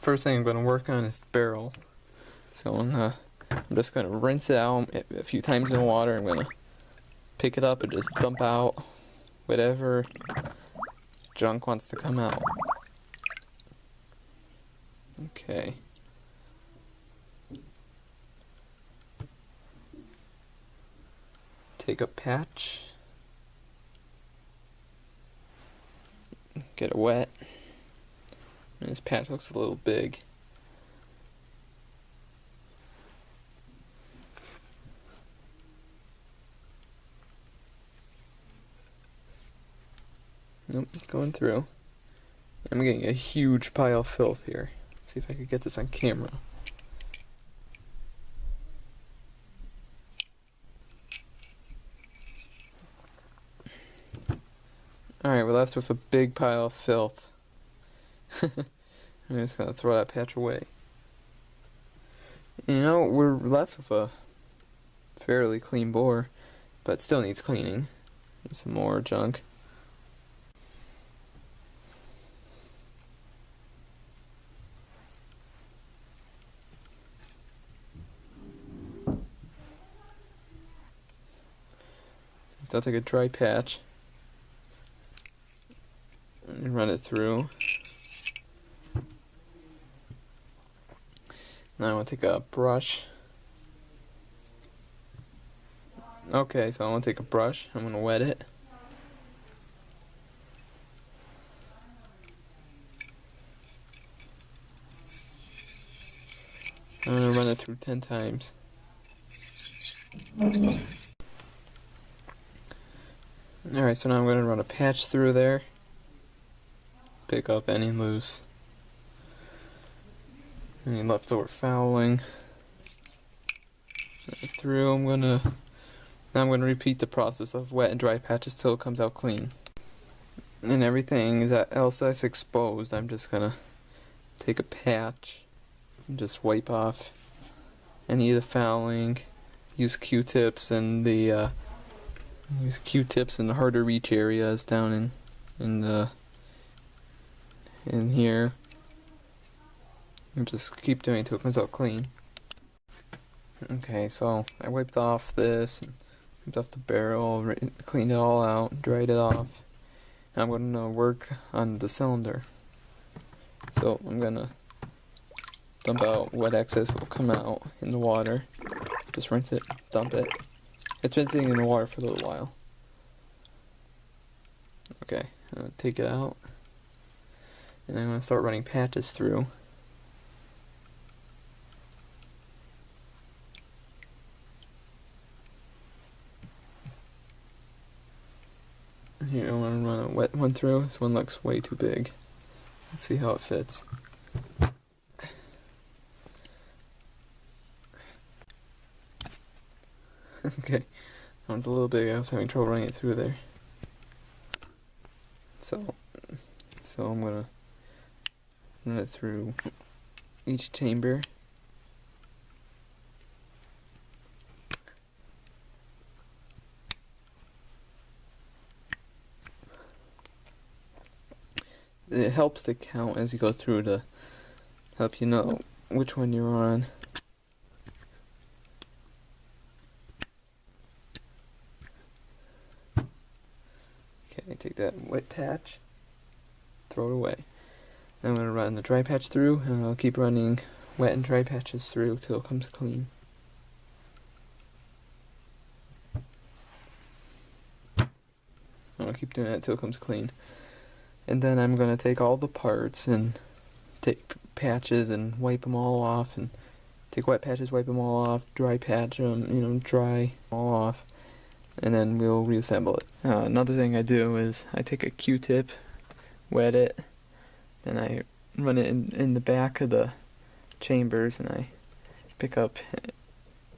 First thing I'm going to work on is the barrel. So I'm just going to rinse it out a few times in water. I'm going to pick it up and just dump out whatever junk wants to come out. Okay. Take a patch. Get it wet. And this patch looks a little big. Nope, it's going through. I'm getting a huge pile of filth here. Let's see if I can get this on camera. Alright, we're left with a big pile of filth. I'm just gonna throw that patch away. You know, we're left with a fairly clean bore, but it still needs cleaning. There's some more junk. So I'll take a dry patch and run it through. Now I want to take a brush. Okay, so I want to take a brush. I'm going to wet it. I'm going to run it through 10 times. Alright, so now I'm going to run a patch through there. Pick up any loose. Any leftover fouling. Through, now I'm going to repeat the process of wet and dry patches till it comes out clean. And everything else that's exposed, I'm just going to take a patch and just wipe off any of the fouling. Use Q-tips and the harder to reach areas down in here. And just keep doing it until it comes out clean. Okay, so I wiped off this, wiped off the barrel, cleaned it all out, dried it off. Now I'm going to work on the cylinder. So I'm going to dump out what excess will come out in the water. Just rinse it, dump it. It's been sitting in the water for a little while. Okay, I'm going to take it out. And I'm going to start running patches through. Here, I want to run a wet one through. This one looks way too big. Let's see how it fits. Okay, that one's a little big. I was having trouble running it through there. So I'm gonna run it through each chamber. It helps to count as you go through to help you know which one you're on. Okay, take that wet patch, throw it away. Now I'm going to run the dry patch through, and I'll keep running wet and dry patches through till it comes clean. I'll keep doing that till it comes clean. And then I'm going to take all the parts and take patches and wipe them all off, and take wet patches, wipe them all off, dry patch them, dry all off, and then we'll reassemble it. Another thing I do is I take a Q-tip, wet it, then I run it in the back of the chambers, and I pick up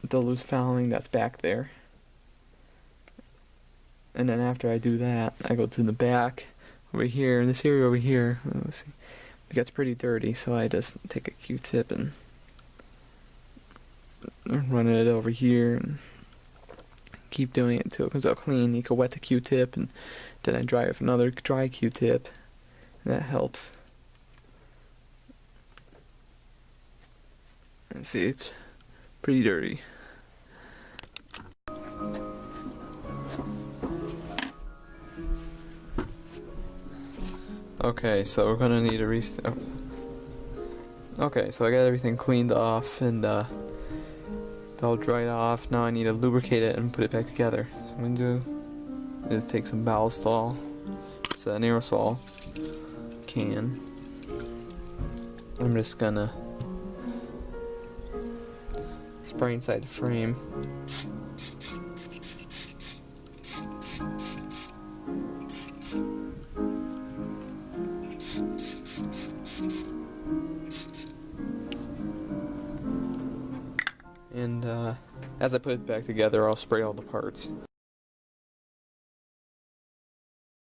the loose fouling that's back there. And then after I do that, I go to the back over here, in this area over here. Let's see, it gets pretty dirty, so I just take a Q-tip and run it over here and keep doing it until it comes out clean. You can wet the Q-tip, and then I dry it with another dry Q-tip, and that helps. See, it's pretty dirty. Okay, so we're gonna need a restart. Okay, so I got everything cleaned off and all dried off. Now I need to lubricate it and put it back together. So I'm gonna do is take some Ballistol. It's an aerosol can. I'm just gonna spray inside the frame. And as I put it back together, I'll spray all the parts.